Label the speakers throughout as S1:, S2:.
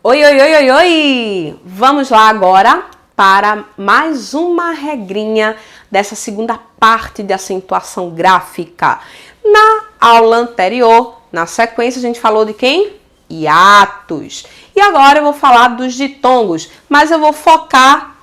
S1: Oi, oi, oi, oi, oi! Vamos lá agora para mais uma regrinha dessa segunda parte de acentuação gráfica. Na aula anterior, na sequência, a gente falou de quem? Hiatos. E agora eu vou falar dos ditongos, mas eu vou focar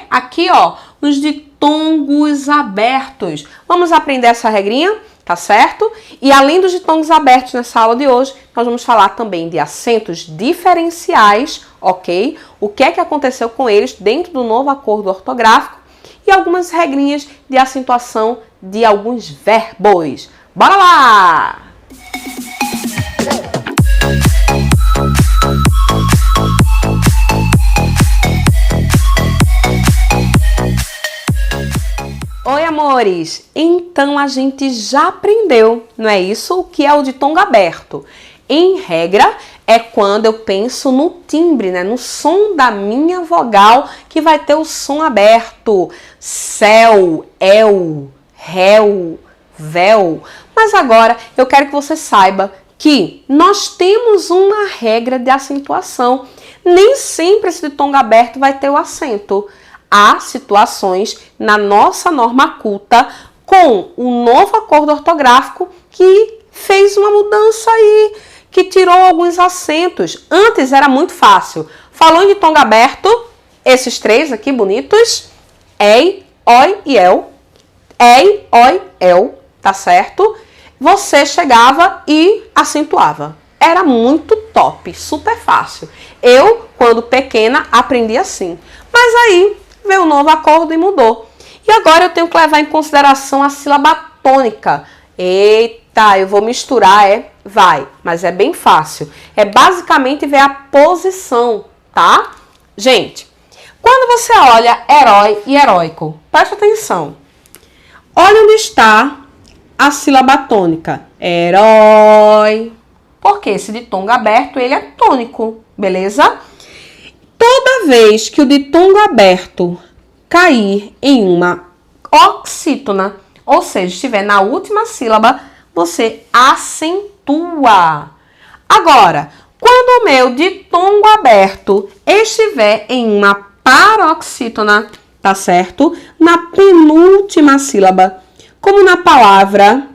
S1: aqui, ó, nos ditongos abertos. Vamos aprender essa regrinha? Tá certo? E além dos ditongos abertos nessa aula de hoje, nós vamos falar também de acentos diferenciais, ok? O que é que aconteceu com eles dentro do novo acordo ortográfico e algumas regrinhas de acentuação de alguns verbos. Bora lá! Oi, amores! Então a gente já aprendeu, não é isso? O que é o ditongo aberto? Em regra, é quando eu penso no timbre, né? No som da minha vogal, que vai ter o som aberto. Céu, el, réu, véu. Mas agora eu quero que você saiba que nós temos uma regra de acentuação. Nem sempre esse ditongo aberto vai ter o acento. Há situações na nossa norma culta com o novo acordo ortográfico que fez uma mudança aí, que tirou alguns acentos. Antes era muito fácil. Falou em ditongo aberto, esses três aqui bonitos, ei, oi e el, ei, oi, el, tá certo? Você chegava e acentuava. Era muito top, super fácil. Eu, quando pequena, aprendi assim. Mas aí veio o novo acordo e mudou. E agora eu tenho que levar em consideração a sílaba tônica. Eita, eu vou misturar, vai, mas é bem fácil. É basicamente ver a posição, tá? Gente, quando você olha herói e heróico, presta atenção. Olha onde está a sílaba tônica. Herói. Porque esse ditongo aberto, ele é tônico, beleza? Toda vez que o ditongo aberto cair em uma oxítona, ou seja, estiver na última sílaba, você acentua. Agora, quando o meu ditongo aberto estiver em uma paroxítona, tá certo? Na penúltima sílaba, como na palavra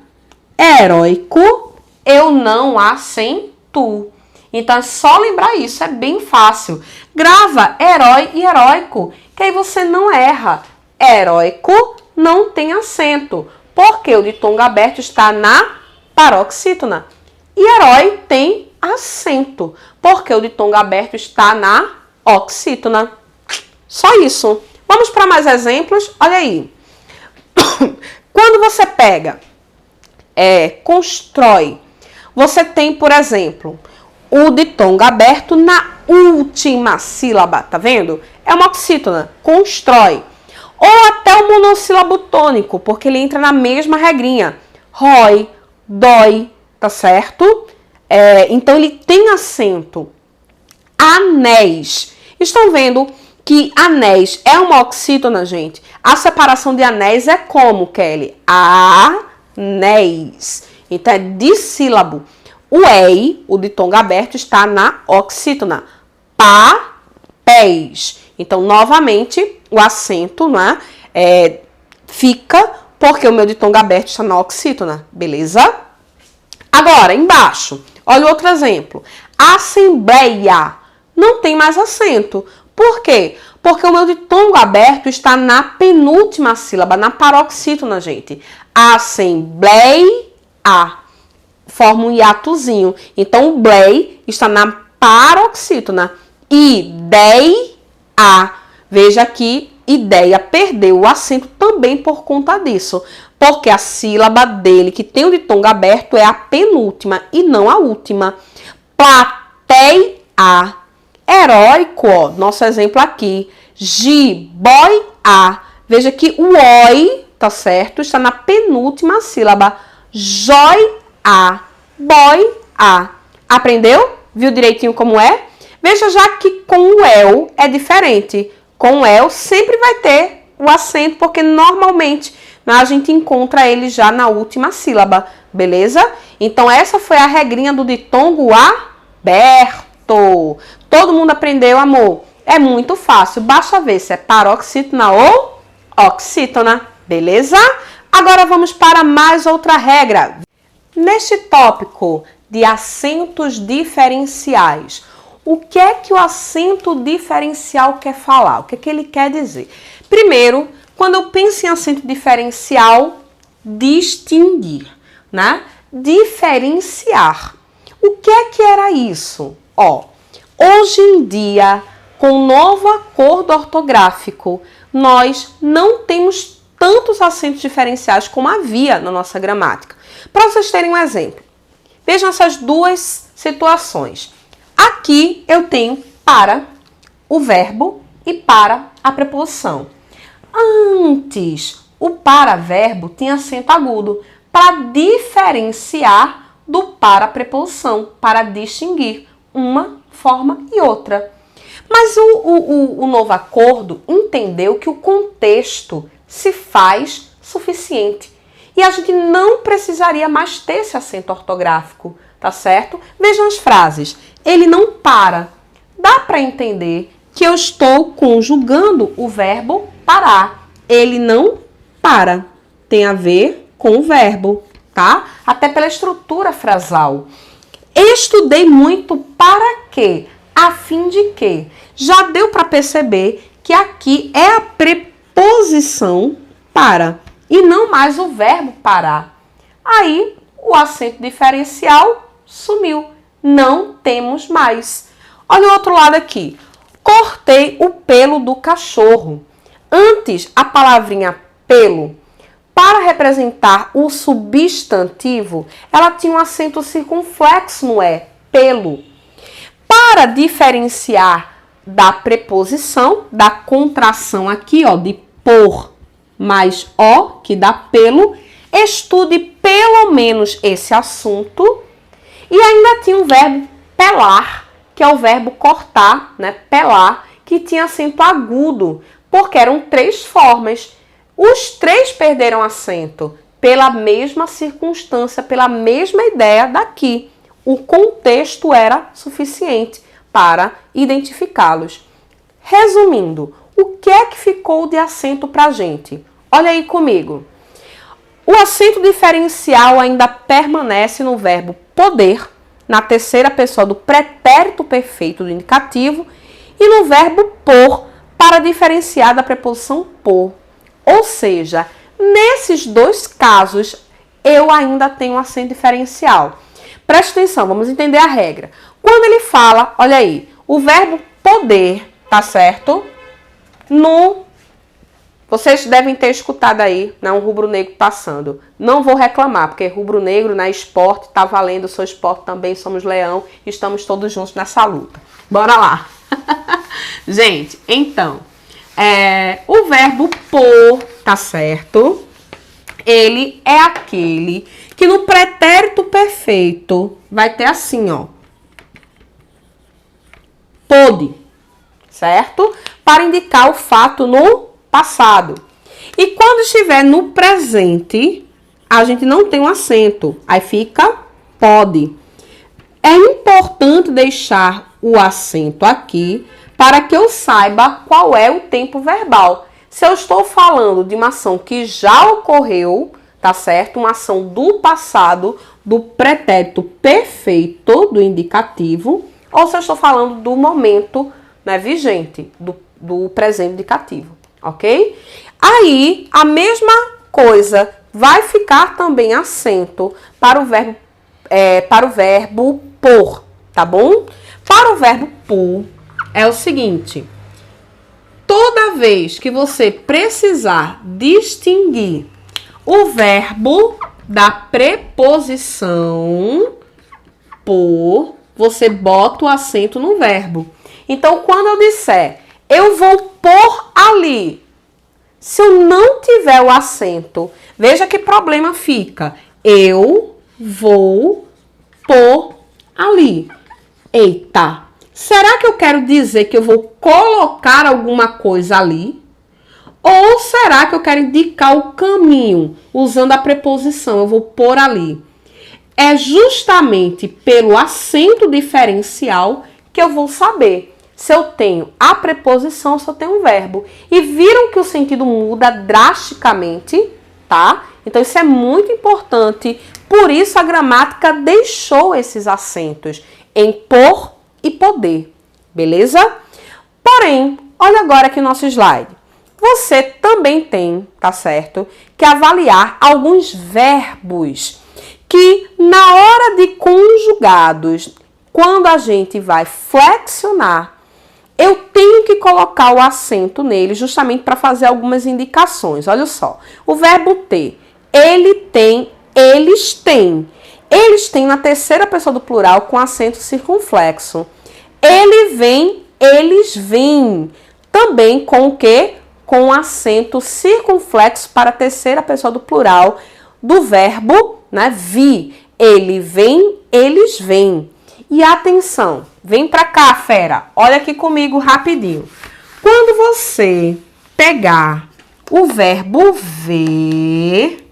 S1: heróico, eu não acentuo. Então, é só lembrar isso, é bem fácil. Grava herói e heróico, que aí você não erra. Heróico não tem acento, porque o ditongo aberto está na paroxítona. E herói tem acento, porque o ditongo aberto está na oxítona. Só isso. Vamos para mais exemplos? Olha aí. Quando você pega, constrói, você tem, por exemplo, o ditongo aberto na última sílaba, tá vendo? É uma oxítona, constrói. Ou até o monossílabo tônico, porque ele entra na mesma regrinha. Rói, dói, tá certo? Então ele tem acento. Anéis. Estão vendo que anéis é uma oxítona, gente? A separação de anéis é como, Kelly? Anéis. Então é dissílabo. O ei, o ditongo aberto, está na oxítona. Papéis. Então, novamente, o acento, né, fica porque o meu ditongo aberto está na oxítona. Beleza? Agora, embaixo, olha o outro exemplo. Assembleia. Não tem mais acento. Por quê? Porque o meu ditongo aberto está na penúltima sílaba, na paroxítona, gente. Assembleia. Forma um hiatozinho. Então, o blei está na paroxítona. Ideia. Veja que ideia perdeu o acento também por conta disso. Porque a sílaba dele, que tem o ditongo aberto, é a penúltima e não a última. Plateia. Heróico, ó, nosso exemplo aqui. Jiboia. Veja que o oi, tá certo? Está na penúltima sílaba. Joia. Boi, a. Aprendeu? Viu direitinho como é? Veja já que com o el é diferente. Com o el sempre vai ter o acento, porque normalmente a gente encontra ele já na última sílaba, beleza? Então essa foi a regrinha do ditongo aberto. Todo mundo aprendeu, amor? É muito fácil, basta ver se é paroxítona ou oxítona, beleza? Agora vamos para mais outra regra. Neste tópico de acentos diferenciais, o que é que o acento diferencial quer falar? O que é que ele quer dizer? Primeiro, quando eu penso em acento diferencial, distinguir, né? Diferenciar. O que é que era isso? Ó, hoje em dia, com o novo acordo ortográfico, nós não temos tantos acentos diferenciais como havia na nossa gramática. Para vocês terem um exemplo, vejam essas duas situações. Aqui eu tenho para o verbo e para a preposição. Antes, o para-verbo tinha acento agudo para diferenciar do para a preposição, para distinguir uma forma e outra. Mas o novo acordo entendeu que o contexto se faz suficiente. E a gente não precisaria mais ter esse acento ortográfico, tá certo? Vejam as frases. Ele não para. Dá para entender que eu estou conjugando o verbo parar. Ele não para. Tem a ver com o verbo, tá? Até pela estrutura frasal. Estudei muito para quê? A fim de que? Já deu para perceber que aqui é a preposição para e não mais o verbo parar. Aí o acento diferencial sumiu. Não temos mais. Olha o outro lado aqui. Cortei o pelo do cachorro. Antes, a palavrinha pelo, para representar o substantivo, ela tinha um acento circunflexo no E, pelo. Para diferenciar da preposição, da contração aqui, ó, de por mais o, que dá pelo, estude pelo menos esse assunto. E ainda tinha o verbo pelar, que é o verbo cortar, né? Pelar, que tinha acento agudo, porque eram 3 formas. Os 3 perderam acento pela mesma circunstância, pela mesma ideia daqui. O contexto era suficiente para identificá-los. Resumindo, o que é que ficou de acento para a gente? Olha aí comigo. O acento diferencial ainda permanece no verbo poder, na terceira pessoa do pretérito perfeito do indicativo e no verbo por, para diferenciar da preposição por. Ou seja, nesses 2 casos, eu ainda tenho um acento diferencial. Preste atenção, vamos entender a regra. Quando ele fala, olha aí, o verbo poder, tá certo? Vocês devem ter escutado aí, né, um rubro-negro passando. Não vou reclamar, porque rubro-negro, né, esporte, tá valendo, sou esporte também, somos leão, estamos todos juntos nessa luta. Bora lá! Gente, então, o verbo por, tá certo? Ele é aquele que no pretérito perfeito vai ter assim, ó. Pôde, certo? Para indicar o fato no passado. E quando estiver no presente, a gente não tem um acento. Aí fica pode. É importante deixar o acento aqui para que eu saiba qual é o tempo verbal. Se eu estou falando de uma ação que já ocorreu, tá certo? Uma ação do passado, do pretérito perfeito, do indicativo, ou se eu estou falando do momento, né, vigente, do presente indicativo, ok? Aí, a mesma coisa vai ficar também acento para o verbo por, tá bom? Para o verbo por, é o seguinte: toda vez que você precisar distinguir o verbo da preposição por, você bota o acento no verbo. Então, quando eu disser, eu vou pôr ali, se eu não tiver o acento, veja que problema fica. Eu vou pôr ali. Eita, será que eu quero dizer que eu vou colocar alguma coisa ali? Ou será que eu quero indicar o caminho usando a preposição? Eu vou pôr ali. É justamente pelo acento diferencial que eu vou saber se eu tenho a preposição ou se eu tenho um verbo. E viram que o sentido muda drasticamente, tá? Então isso é muito importante. Por isso a gramática deixou esses acentos em por e poder, beleza? Porém, olha agora aqui o nosso slide. Você também tem, tá certo, que avaliar alguns verbos que na hora de conjugados, quando a gente vai flexionar, eu tenho que colocar o acento nele justamente para fazer algumas indicações. Olha só, o verbo ter, ele tem, eles têm. Eles têm na terceira pessoa do plural com acento circunflexo. Ele vem, eles vêm. Também com o quê? Com acento circunflexo para a terceira pessoa do plural do verbo, né, vir. Ele vem, eles vêm. E atenção, vem pra cá, fera. Olha aqui comigo rapidinho. Quando você pegar o verbo ver,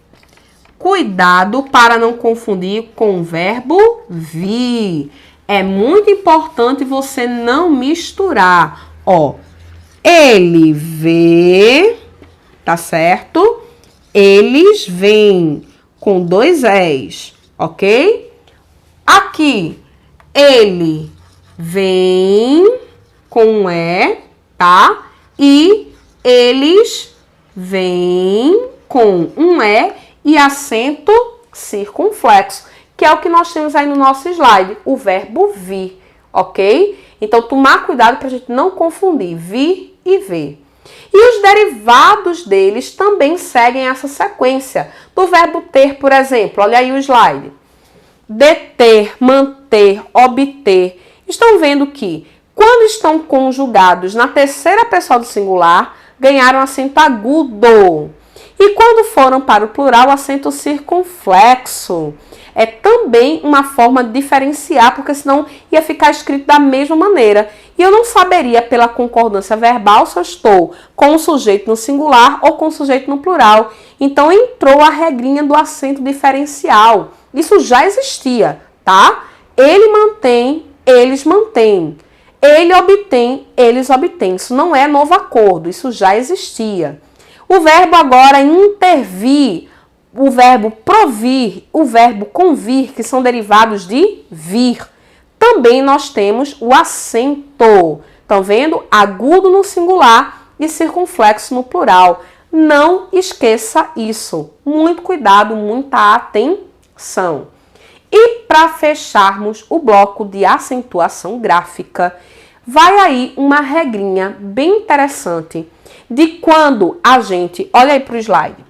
S1: cuidado para não confundir com o verbo vir. É muito importante você não misturar. Ó, ele vê, tá certo? Eles vêm com dois es, ok? Aqui, ele vem com um e, tá? E eles vêm com um e acento circunflexo, que é o que nós temos aí no nosso slide, o verbo vir, ok? Então, tomar cuidado para a gente não confundir vir e ver. E os derivados deles também seguem essa sequência. Do verbo ter, por exemplo, olha aí o slide. Deter, manter, obter. Estão vendo que, quando estão conjugados na terceira pessoa do singular, ganharam acento agudo. E quando foram para o plural, acento circunflexo. É também uma forma de diferenciar, porque senão ia ficar escrito da mesma maneira. E eu não saberia pela concordância verbal se eu estou com o sujeito no singular ou com o sujeito no plural. Então entrou a regrinha do acento diferencial. Isso já existia, tá? Ele mantém, eles mantêm. Ele obtém, eles obtêm. Isso não é novo acordo, isso já existia. O verbo agora intervir, o verbo provir, o verbo convir, que são derivados de vir. Também nós temos o acento. Estão vendo? Agudo no singular e circunflexo no plural. Não esqueça isso. Muito cuidado, muita atenção. E para fecharmos o bloco de acentuação gráfica, vai aí uma regrinha bem interessante de quando a gente, olha aí para o slide,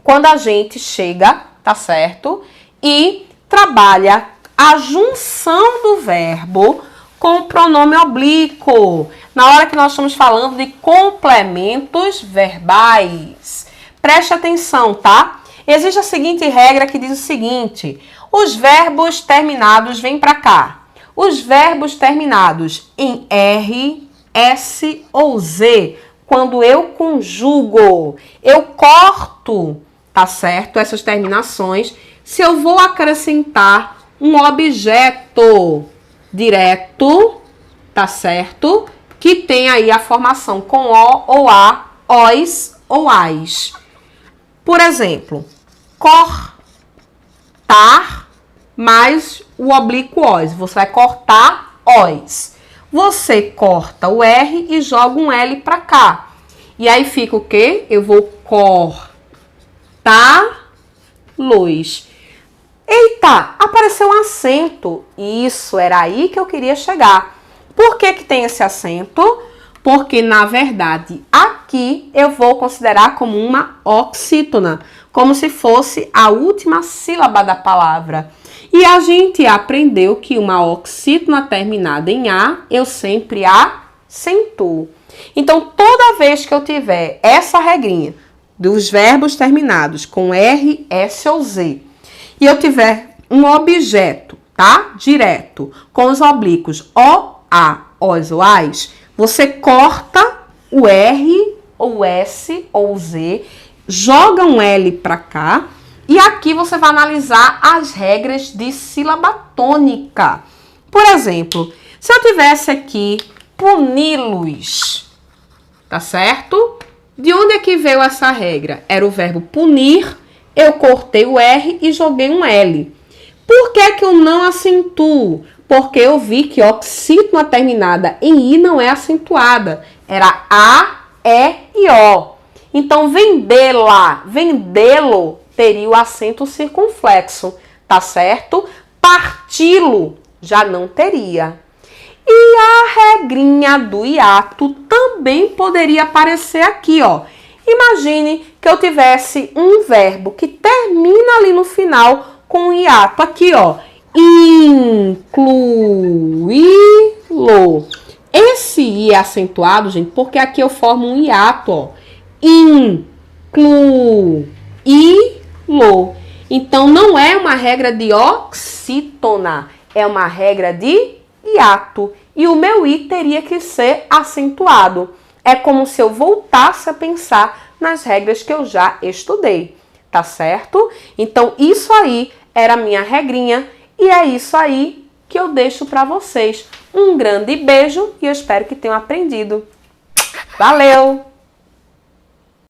S1: quando a gente chega, tá certo? E trabalha a junção do verbo com o pronome oblíquo. Na hora que nós estamos falando de complementos verbais. Preste atenção, tá? Existe a seguinte regra que diz o seguinte: os verbos terminados, vem pra cá. Os verbos terminados em R, S ou Z, quando eu conjugo, eu corto, tá certo? Essas terminações. Se eu vou acrescentar um objeto direto, tá certo? Que tem aí a formação com O ou A, OS ou AS. Por exemplo, cortar mais o oblíquo OS. Você vai cortar OS. Você corta o R e joga um L para cá. E aí fica o quê? Eu vou cortar luz. Eita, apareceu um acento. Isso, era aí que eu queria chegar. Por que que tem esse acento? Porque, na verdade, aqui eu vou considerar como uma oxítona, como se fosse a última sílaba da palavra. E a gente aprendeu que uma oxítona terminada em A, eu sempre acentuo. Então, toda vez que eu tiver essa regrinha dos verbos terminados com R, S ou Z, e eu tiver um objeto, tá? Direto, com os oblíquos O, A, OS ou AS, você corta o R, ou S, ou Z, joga um L para cá, e aqui você vai analisar as regras de sílaba tônica. Por exemplo, Se eu tivesse aqui puni-los, tá certo? De onde é que veio essa regra? Era o verbo punir, eu cortei o R e joguei um L. Por que que eu não acentuo? Porque eu vi que oxítona terminada em I não é acentuada. Era A, E e O. Então, vendê-la, vendê-lo, teria o acento circunflexo, tá certo? Parti-lo, já não teria. E a regrinha do hiato também poderia aparecer aqui, ó. Imagine que eu tivesse um verbo que termina ali no final com um hiato. Aqui, ó. Incluí-lo. Esse I é acentuado, gente, porque aqui eu formo um hiato, ó. Incluí-lo. Então, não é uma regra de oxítona, é uma regra de hiato. E o meu I teria que ser acentuado. É como se eu voltasse a pensar nas regras que eu já estudei, tá certo? Então, isso aí era a minha regrinha e é isso aí que eu deixo para vocês. Um grande beijo e eu espero que tenham aprendido. Valeu!